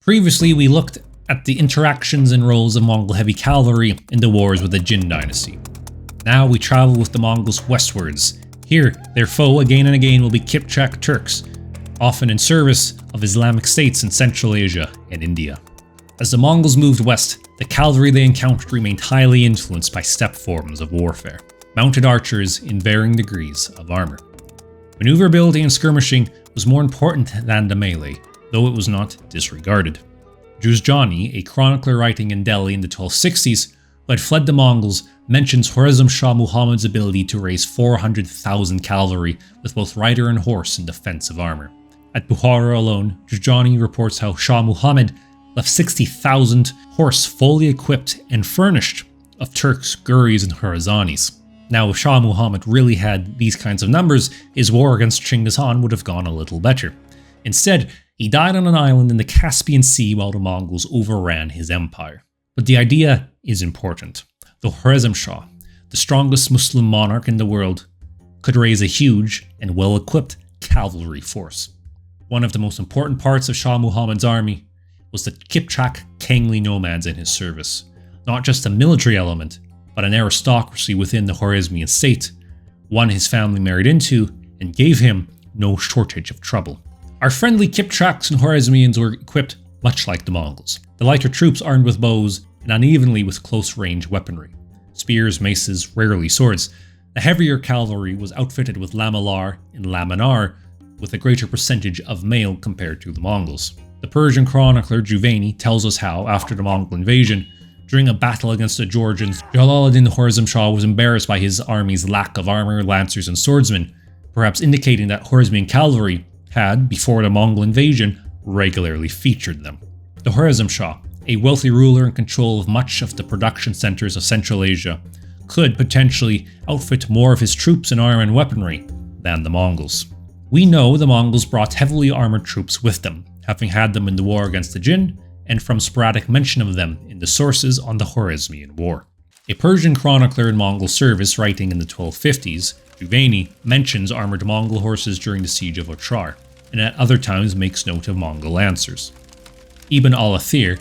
Previously, we looked at the interactions and roles of Mongol heavy cavalry in the wars with the Jin dynasty. Now we travel with the Mongols westwards. Here, their foe again and again will be Kipchak Turks, often in service of Islamic states in Central Asia and India. As the Mongols moved west, the cavalry they encountered remained highly influenced by steppe forms of warfare, mounted archers in varying degrees of armour. Maneuverability and skirmishing was more important than the melee, though it was not disregarded. Juvaini, a chronicler writing in Delhi in the 1260s, who had fled the Mongols, mentions Khwarezm Shah Muhammad's ability to raise 400,000 cavalry with both rider and horse in defensive armour. At Bukhara alone, Juvaini reports how Shah Muhammad left 60,000 horse fully equipped and furnished of Turks, Guris and Khwarezanis. Now, if Shah Muhammad really had these kinds of numbers, his war against Chinggis Khan would have gone a little better. Instead, he died on an island in the Caspian Sea while the Mongols overran his empire. But the idea is important. The Khwarezm Shah, the strongest Muslim monarch in the world, could raise a huge and well-equipped cavalry force. One of the most important parts of Shah Muhammad's army was the Kipchak kingly nomads in his service. Not just a military element, but an aristocracy within the Khwarezmian state, one his family married into and gave him no shortage of trouble. Our friendly Kipchaks and Khwarezmians were equipped much like the Mongols. The lighter troops armed with bows and unevenly with close-range weaponry. Spears, maces, rarely swords. The heavier cavalry was outfitted with lamalar and laminar, with a greater percentage of male compared to the Mongols. The Persian chronicler Juvaini tells us how, after the Mongol invasion, during a battle against the Georgians, Jalal ad-Din Khwarezm Shah was embarrassed by his army's lack of armour, lancers and swordsmen, perhaps indicating that Khwarezmian cavalry had, before the Mongol invasion, regularly featured them. The Khwarezm Shah, a wealthy ruler in control of much of the production centres of Central Asia, could potentially outfit more of his troops in armour and weaponry than the Mongols. We know the Mongols brought heavily armoured troops with them, having had them in the war against the Jin, and from sporadic mention of them in the sources on the Khwarezmian War. A Persian chronicler in Mongol service writing in the 1250s, Juvaini, mentions armoured Mongol horses during the siege of Otrar, and at other times makes note of Mongol lancers. Ibn al-Athir,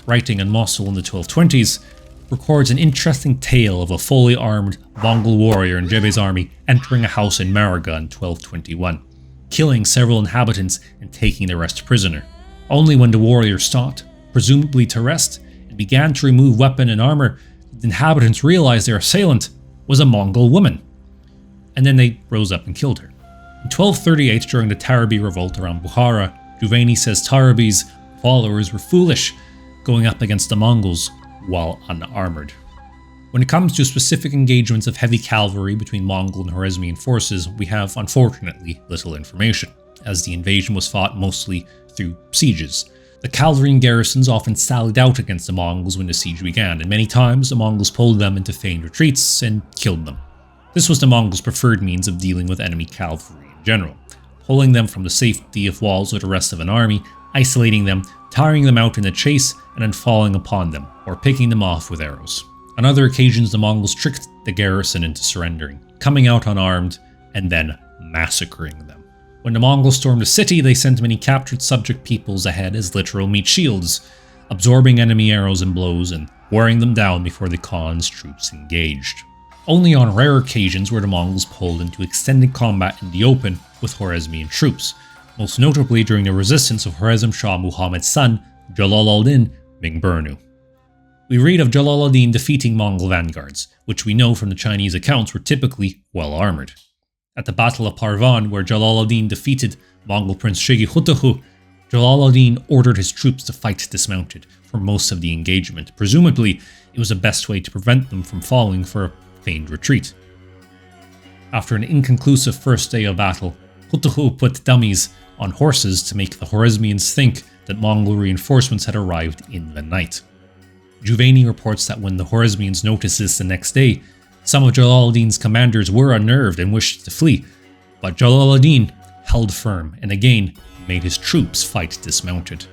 writing in Mosul in the 1220s, records an interesting tale of a fully armed Mongol warrior in Jebbe's army entering a house in Maraga in 1221, killing several inhabitants and taking the rest prisoner. Only when the warrior stopped, presumably to rest, and began to remove weapon and armour, did the inhabitants realize their assailant was a Mongol woman. And then they rose up and killed her. In 1238, during the Tarabi revolt around Bukhara, Juvaini says Tarabi's followers were foolish, going up against the Mongols while unarmoured. When it comes to specific engagements of heavy cavalry between Mongol and Khwarezmian forces, we have unfortunately little information, as the invasion was fought mostly through sieges. The cavalry and garrisons often sallied out against the Mongols when the siege began, and many times the Mongols pulled them into feigned retreats and killed them. This was the Mongols' preferred means of dealing with enemy cavalry in general, pulling them from the safety of walls with the rest of an army, isolating them, tiring them out in the chase, and then falling upon them, or picking them off with arrows. On other occasions, the Mongols tricked the garrison into surrendering, coming out unarmed, and then massacring them. When the Mongols stormed the city, they sent many captured subject peoples ahead as literal meat shields, absorbing enemy arrows and blows and wearing them down before the Khan's troops engaged. Only on rare occasions were the Mongols pulled into extended combat in the open with Khwarezmian troops, most notably during the resistance of Khwarezm Shah Muhammad's son, Jalal ad-Din Mingburnu. We read of Jalal ad-Din defeating Mongol vanguards, which we know from the Chinese accounts were typically well armoured. At the Battle of Parwan, where Jalal ad-Din defeated Mongol Prince Shengwu, Jalal ad-Din ordered his troops to fight dismounted for most of the engagement. Presumably, it was the best way to prevent them from falling for a feigned retreat. After an inconclusive first day of battle, Hutuhu put dummies on horses to make the Khwarezmians think that Mongol reinforcements had arrived in the night. Juvaini reports that when the Khwarezmians noticed this the next day, some of Jalal ad-Din's commanders were unnerved and wished to flee, but Jalal ad-Din held firm and again made his troops fight dismounted.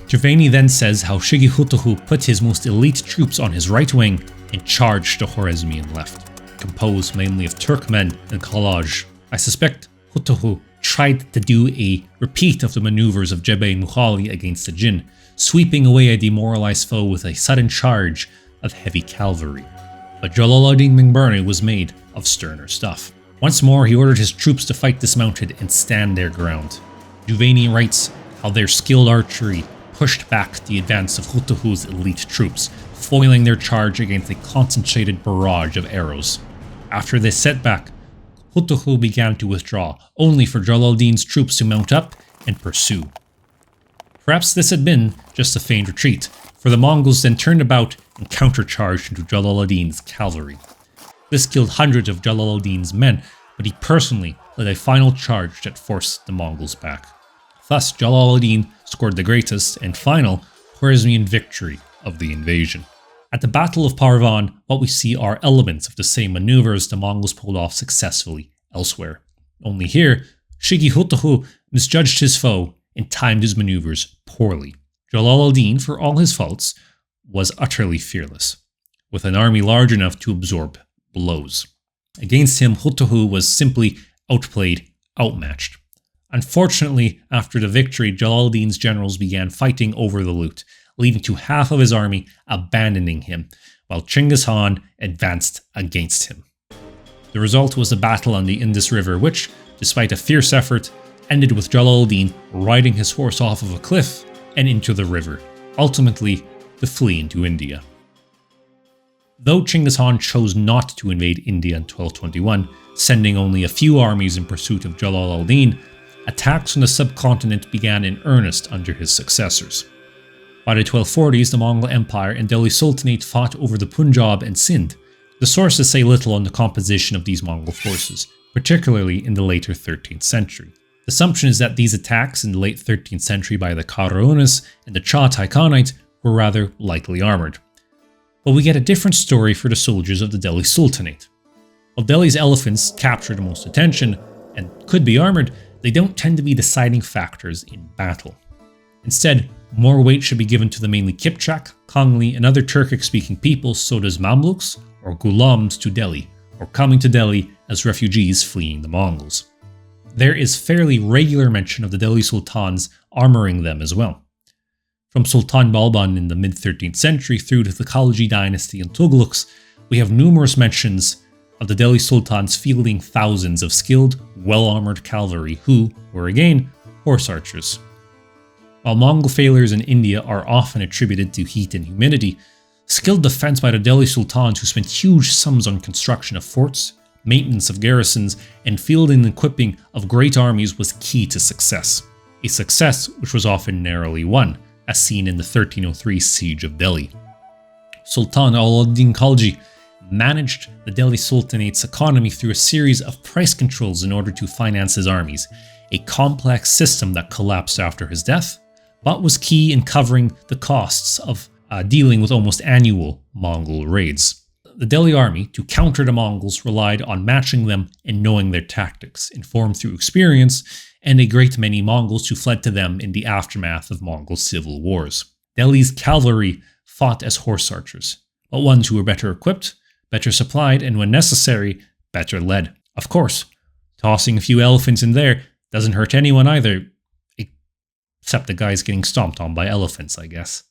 Juvaini then says how Shengwu put his most elite troops on his right wing and charged the Khwarezmian left, composed mainly of Turkmen and Khalaj. I suspect Hutuhu tried to do a repeat of the maneuvers of Jebbe and Mukhali against the Jin, sweeping away a demoralized foe with a sudden charge of heavy cavalry. But Jalal ad-Din Mingburnu was made of sterner stuff. Once more, he ordered his troops to fight dismounted and stand their ground. Juvaini writes how their skilled archery pushed back the advance of Hutahu's elite troops, foiling their charge against a concentrated barrage of arrows. After this setback, Hutahu began to withdraw, only for Jalal ad-Din's troops to mount up and pursue. Perhaps this had been just a feigned retreat, for the Mongols then turned about and countercharged into Jalal ad-Din's cavalry. This killed hundreds of Jalal ad-Din's men, but he personally led a final charge that forced the Mongols back. Thus, Jalal ad-Din scored the greatest and final Khwarezmian victory of the invasion. At the Battle of Parwan, what we see are elements of the same maneuvers the Mongols pulled off successfully elsewhere. Only here, Shigi Hutahu misjudged his foe and timed his maneuvers poorly. Jalal ad-Din, for all his faults, was utterly fearless, with an army large enough to absorb blows. Against him, Hutahu was simply outplayed, outmatched. Unfortunately, after the victory, Jalal ad-Din's generals began fighting over the loot, leading to half of his army abandoning him, while Chinggis Khan advanced against him. The result was a battle on the Indus River which, despite a fierce effort, ended with Jalal ad-Din riding his horse off of a cliff and into the river, ultimately to flee into India. Though Chinggis Khan chose not to invade India in 1221, sending only a few armies in pursuit of Jalal ad-Din, attacks on the subcontinent began in earnest under his successors. By the 1240s, the Mongol Empire and Delhi Sultanate fought over the Punjab and Sindh. The sources say little on the composition of these Mongol forces, particularly in the later 13th century. The assumption is that these attacks in the late 13th century by the Karahunas and the Chagatai Khanate were rather lightly armoured. But we get a different story for the soldiers of the Delhi Sultanate. While Delhi's elephants capture the most attention and could be armoured, they don't tend to be deciding factors in battle. Instead, more weight should be given to the mainly Kipchak, Kongli, and other Turkic-speaking peoples, so as Mamluks or Gulams to Delhi, or coming to Delhi as refugees fleeing the Mongols. There is fairly regular mention of the Delhi Sultans armouring them as well. From Sultan Balban in the mid-13th century through to the Khalji dynasty and Tugluks, we have numerous mentions of the Delhi Sultans fielding thousands of skilled, well-armoured cavalry who were again horse archers. While Mongol failures in India are often attributed to heat and humidity, skilled defense by the Delhi Sultans who spent huge sums on construction of forts, maintenance of garrisons, and fielding and equipping of great armies was key to success. A success which was often narrowly won, as seen in the 1303 siege of Delhi. Sultan al-Din Khalji managed the Delhi Sultanate's economy through a series of price controls in order to finance his armies, a complex system that collapsed after his death, but was key in covering the costs of dealing with almost annual Mongol raids. The Delhi army, to counter the Mongols, relied on matching them and knowing their tactics, informed through experience, and a great many Mongols who fled to them in the aftermath of Mongol civil wars. Delhi's cavalry fought as horse archers, but ones who were better equipped, better supplied, and when necessary, better led. Of course, tossing a few elephants in there doesn't hurt anyone either, except the guys getting stomped on by elephants, I guess.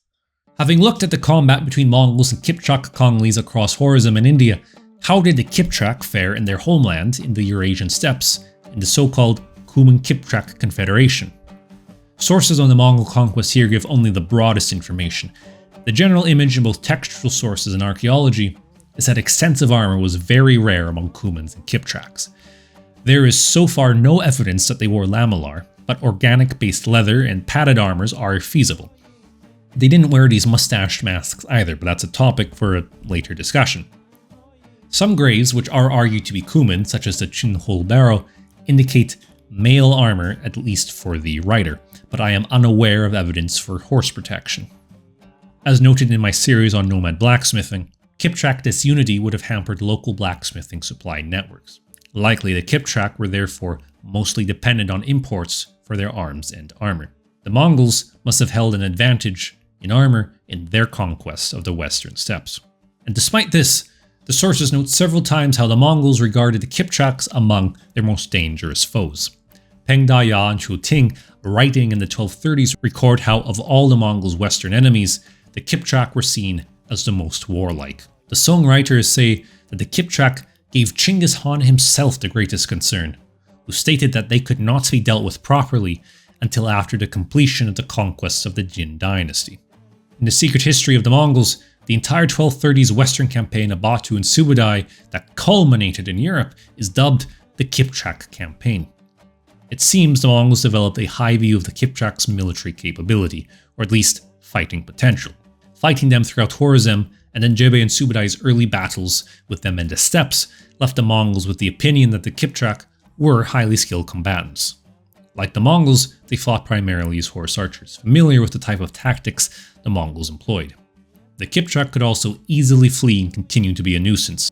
Having looked at the combat between Mongols and Kipchak Konglis across Khwarezm and India, how did the Kipchak fare in their homeland in the Eurasian steppes, in the so-called Cuman-Qipchaq Confederation? Sources on the Mongol conquest here give only the broadest information. The general image in both textual sources and archaeology is that extensive armor was very rare among Cumans and Kipchaks. There is so far no evidence that they wore lamellar, but organic-based leather and padded armors are feasible. They didn't wear these mustached masks either, but that's a topic for a later discussion. Some graves, which are argued to be Cuman, such as the Chinhol barrow, indicate mail armor, at least for the rider, but I am unaware of evidence for horse protection. As noted in my series on nomad blacksmithing, Kipchak disunity would have hampered local blacksmithing supply networks. Likely the Kipchak were therefore mostly dependent on imports for their arms and armor. The Mongols must have held an advantage in armor in their conquest of the western steppes. And despite this, the sources note several times how the Mongols regarded the Kipchaks among their most dangerous foes. Peng Daya and Chu Ting, writing in the 1230s, record how of all the Mongols' western enemies, the Kipchak were seen as the most warlike. The songwriters say that the Kipchak gave Činggis Khan himself the greatest concern, who stated that they could not be dealt with properly until after the completion of the conquests of the Jin dynasty. In the secret history of the Mongols, the entire 1230s western campaign of Batu and Subadai that culminated in Europe is dubbed the Kipchak campaign. It seems the Mongols developed a high view of the Kipchaks' military capability, or at least fighting potential. Fighting them throughout Khwarezm and then Jebe and Subadai's early battles with them in the steppes left the Mongols with the opinion that the Kipchak were highly skilled combatants. Like the Mongols, they fought primarily as horse archers, familiar with the type of tactics the Mongols employed. The Kipchak could also easily flee and continue to be a nuisance,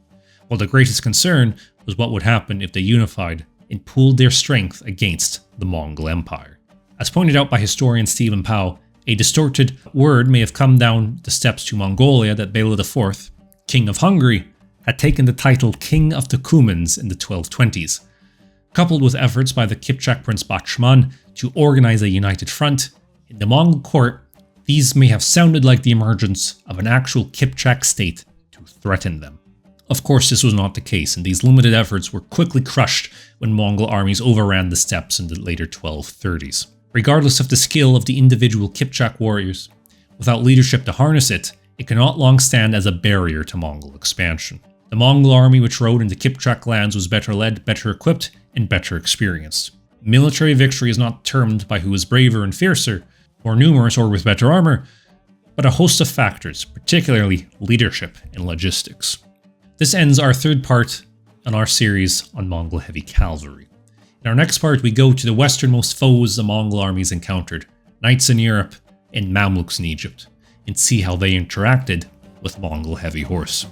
while the greatest concern was what would happen if they unified and pooled their strength against the Mongol Empire. As pointed out by historian Stephen Pau, a distorted word may have come down the steppes to Mongolia that Bela IV, King of Hungary, had taken the title King of the Cumans in the 1220s. Coupled with efforts by the Kipchak Prince Bachman to organize a united front, in the Mongol court, these may have sounded like the emergence of an actual Kipchak state to threaten them. Of course, this was not the case, and these limited efforts were quickly crushed when Mongol armies overran the steppes in the later 1230s. Regardless of the skill of the individual Kipchak warriors, without leadership to harness it, it cannot long stand as a barrier to Mongol expansion. The Mongol army which rode into Kipchak lands was better led, better equipped, and better experienced. Military victory is not determined by who is braver and fiercer, more numerous or with better armor, but a host of factors, particularly leadership and logistics. This ends our third part on our series on Mongol heavy cavalry. In our next part, we go to the westernmost foes the Mongol armies encountered, knights in Europe and Mamluks in Egypt, and see how they interacted with Mongol heavy horse.